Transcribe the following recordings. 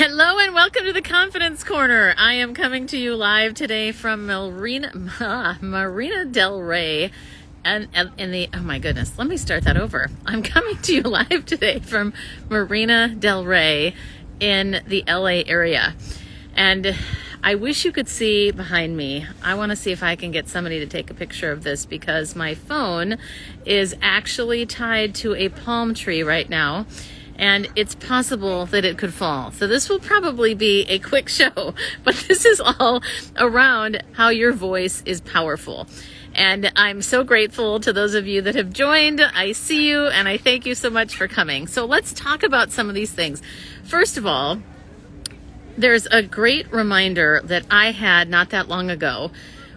Hello and welcome to the Confidence Corner. I am coming to you live today from Marina Del Rey. And oh my goodness, let me start that over. I'm coming to you live today from Marina Del Rey in the LA area. And I wish you could see behind me. I want to see if I can get somebody to take a picture of this because my phone is actually tied to a palm tree right now. And it's possible that it could fall. So this will probably be a quick show, but this is all around how your voice is powerful. And I'm so grateful to those of you that have joined. I see you and I thank you so much for coming. So let's talk about some of these things. First of all, there's a great reminder that I had not that long ago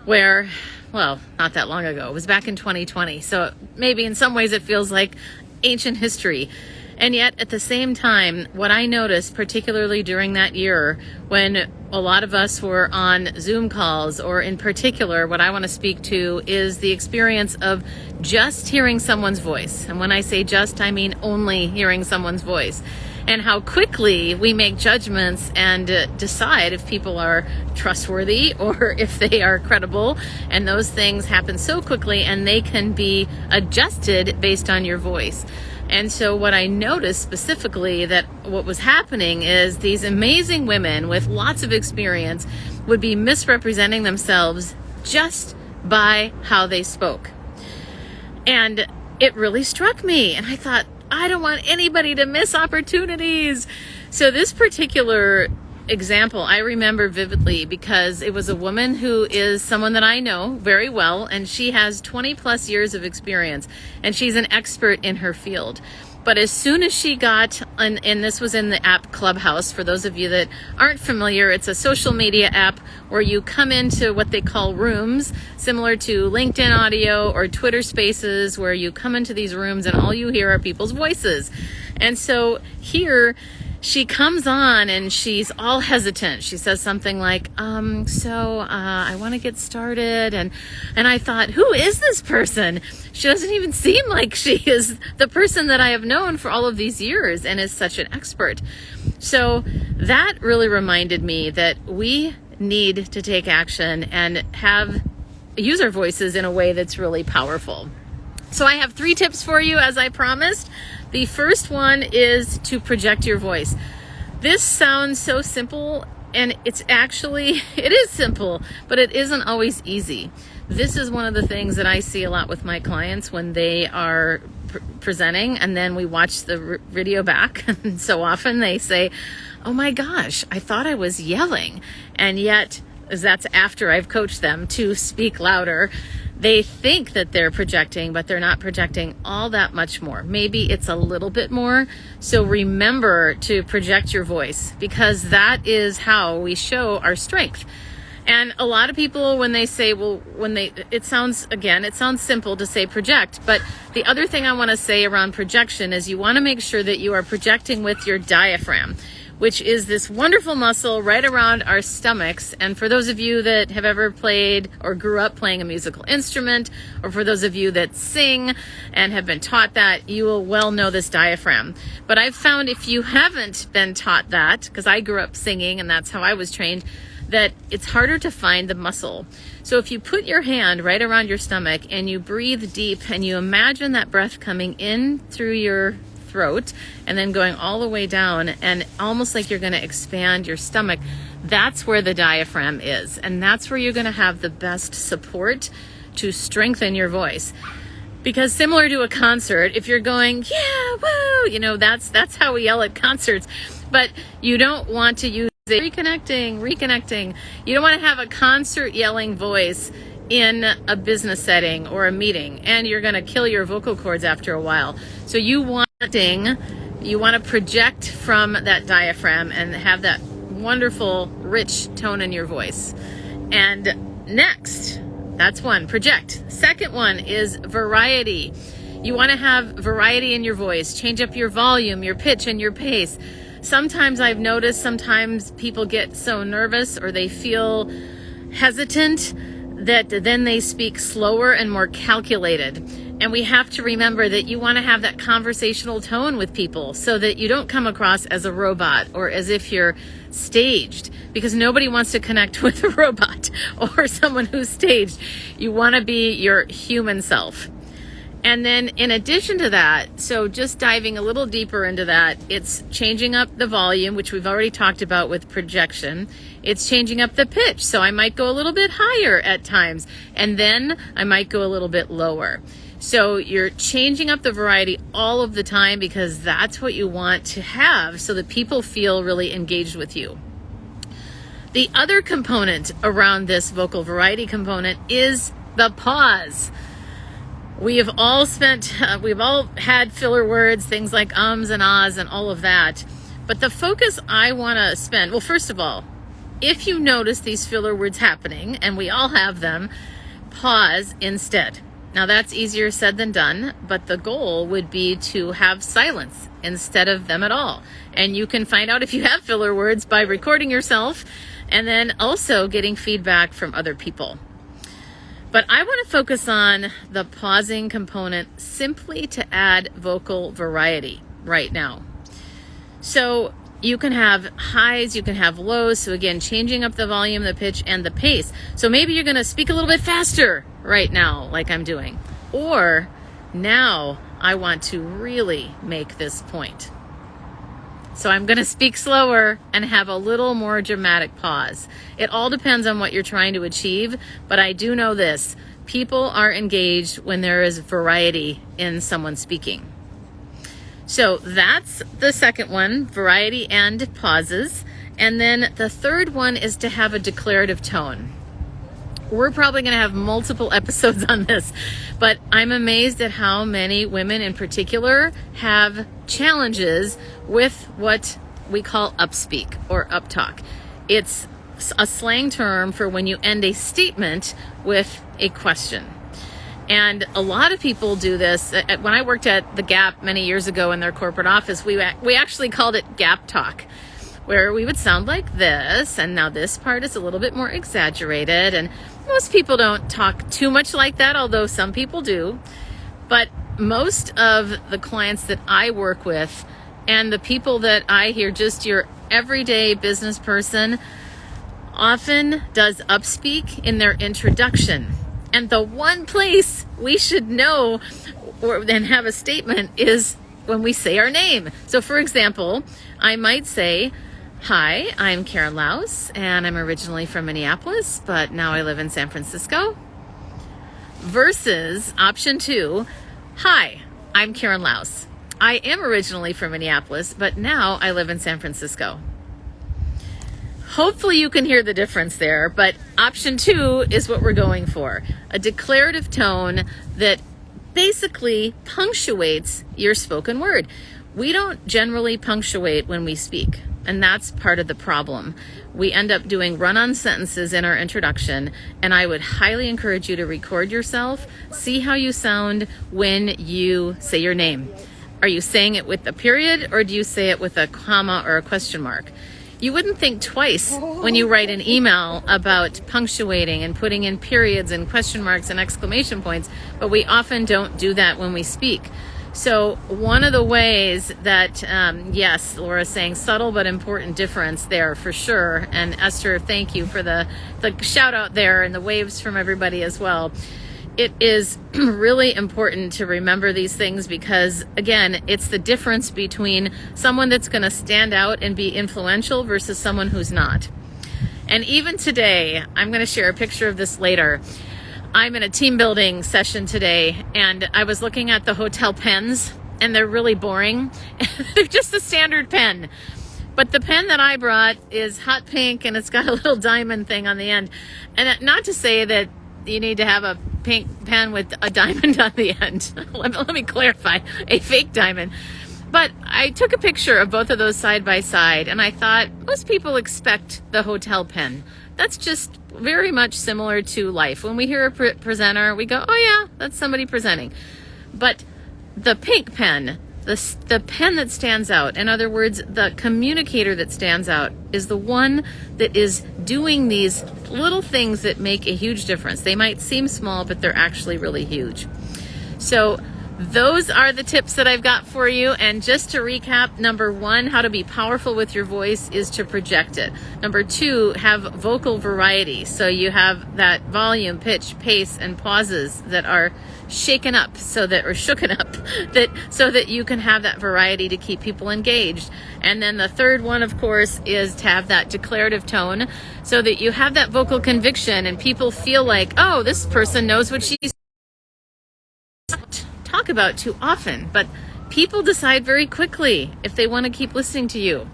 where, well, not that long ago, it was back in 2020. So maybe in some ways it feels like ancient history. And yet, at the same time, what I noticed, particularly during that year, when a lot of us were on Zoom calls, or in particular, what I want to speak to is the experience of just hearing someone's voice. And when I say just, I mean only hearing someone's voice. And how quickly we make judgments and decide if people are trustworthy or if they are credible. And those things happen so quickly, and they can be adjusted based on your voice. And so what I noticed specifically that what was happening is these amazing women with lots of experience would be misrepresenting themselves just by how they spoke. And it really struck me. And I thought, I don't want anybody to miss opportunities. So this particular example I remember vividly because it was a woman who is someone that I know very well, and she has 20 plus years of experience and she's an expert in her field. But as soon as she got, and this was in the app Clubhouse, for those of you that aren't familiar, it's a social media app where you come into what they call rooms, similar to LinkedIn audio or Twitter spaces, where you come into these rooms and all you hear are people's voices. And so here, she comes on and she's all hesitant. She says something like, I want to get started. And I thought, who is this person? She doesn't even seem like she is the person that I have known for all of these years and is such an expert. So that really reminded me that we need to take action and use our voices in a way that's really powerful. So I have 3 tips for you, as I promised. The first one is to project your voice. This sounds so simple, and it is simple, but it isn't always easy. This is one of the things that I see a lot with my clients when they are presenting, and then we watch the video back, and so often they say, oh my gosh, I thought I was yelling, and yet, as that's after I've coached them to speak louder, they think that they're projecting, but they're not projecting all that much more. Maybe it's a little bit more. So remember to project your voice, because that is how we show our strength. And a lot of people, when they say, it sounds simple to say project, but the other thing I want to say around projection is you want to make sure that you are projecting with your diaphragm, which is this wonderful muscle right around our stomachs. And for those of you that have ever played or grew up playing a musical instrument, or for those of you that sing and have been taught that, you will well know this diaphragm. But I've found if you haven't been taught that, because I grew up singing and that's how I was trained, that it's harder to find the muscle. So if you put your hand right around your stomach and you breathe deep and you imagine that breath coming in through your throat and then going all the way down, and almost like you're going to expand your stomach, that's where the diaphragm is, and that's where you're going to have the best support to strengthen your voice. Because similar to a concert, if you're going, yeah, woo, that's how we yell at concerts, but you don't want to use reconnecting. You don't want to have a concert yelling voice in a business setting or a meeting, and you're going to kill your vocal cords after a while. So you want to project from that diaphragm and have that wonderful, rich tone in your voice. And next, that's one, project. Second one is variety. You want to have variety in your voice. Change up your volume, your pitch, and your pace. Sometimes I've noticed, people get so nervous or they feel hesitant that then they speak slower and more calculated. And we have to remember that you want to have that conversational tone with people so that you don't come across as a robot or as if you're staged, because nobody wants to connect with a robot or someone who's staged. You want to be your human self. And then in addition to that, so just diving a little deeper into that, it's changing up the volume, which we've already talked about with projection. It's changing up the pitch. So I might go a little bit higher at times, and then I might go a little bit lower. So you're changing up the variety all of the time because that's what you want to have so that people feel really engaged with you. The other component around this vocal variety component is the pause. We've all had filler words, things like ums and ahs and all of that. But the focus I want to spend, well, first of all, if you notice these filler words happening, and we all have them, pause instead. Now that's easier said than done, but the goal would be to have silence instead of them at all. And you can find out if you have filler words by recording yourself and then also getting feedback from other people. But I want to focus on the pausing component simply to add vocal variety right now. So you can have highs, you can have lows. So again, changing up the volume, the pitch, and the pace. So maybe you're going to speak a little bit faster right now, like I'm doing. Or now I want to really make this point. So I'm going to speak slower and have a little more dramatic pause. It all depends on what you're trying to achieve, but I do know this. People are engaged when there is variety in someone speaking. So that's the second one, variety and pauses. And then the third one is to have a declarative tone. We're probably going to have multiple episodes on this, but I'm amazed at how many women in particular have challenges with what we call upspeak or uptalk. It's a slang term for when you end a statement with a question. And a lot of people do this. When I worked at the Gap many years ago in their corporate office, we actually called it Gap Talk, where we would sound like this, and now this part is a little bit more exaggerated, and most people don't talk too much like that, although some people do. But most of the clients that I work with and the people that I hear, just your everyday business person, often does upspeak in their introduction. And the one place we should know or then have a statement is when we say our name. So for example, I might say, "Hi, I'm Karen Laus, and I'm originally from Minneapolis, but now I live in San Francisco." Versus option 2, "Hi, I'm Karen Laus. I am originally from Minneapolis, but now I live in San Francisco." Hopefully you can hear the difference there, but option 2 is what we're going for. A declarative tone that basically punctuates your spoken word. We don't generally punctuate when we speak, and that's part of the problem. We end up doing run-on sentences in our introduction, and I would highly encourage you to record yourself. See how you sound when you say your name. Are you saying it with a period, or do you say it with a comma or a question mark? You wouldn't think twice when you write an email about punctuating and putting in periods and question marks and exclamation points, but we often don't do that when we speak. So one of the ways that, yes, Laura's saying subtle but important difference there for sure. And Esther, thank you for the shout out there and the waves from everybody as well. It is really important to remember these things because, again, it's the difference between someone that's going to stand out and be influential versus someone who's not. And even today, I'm going to share a picture of this later. I'm in a team building session today, and I was looking at the hotel pens, and they're really boring. They're just the standard pen. But the pen that I brought is hot pink, and it's got a little diamond thing on the end. And not to say that you need to have a pink pen with a diamond on the end. Let me clarify, a fake diamond. But I took a picture of both of those side by side, and I thought most people expect the hotel pen. That's just very much similar to life. When we hear a presenter, we go, "Oh yeah, that's somebody presenting." But the pink pen, the pen that stands out, in other words, the communicator that stands out, is the one that is doing these little things that make a huge difference. They might seem small, but they're actually really huge. So those are the tips that I've got for you. And just to recap, number 1, how to be powerful with your voice is to project it. Number 2, have vocal variety. So you have that volume, pitch, pace, and pauses that are shooken up so that you can have that variety to keep people engaged. And then the third one, of course, is to have that declarative tone so that you have that vocal conviction and people feel like, oh, this person knows what she's talk about too often. But people decide very quickly if they want to keep listening to you.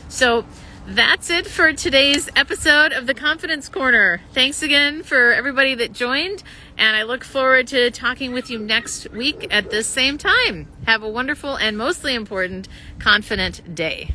So that's it for today's episode of the Confidence Corner. Thanks again for everybody that joined, and I look forward to talking with you next week at this same time. Have a wonderful and mostly important confident day.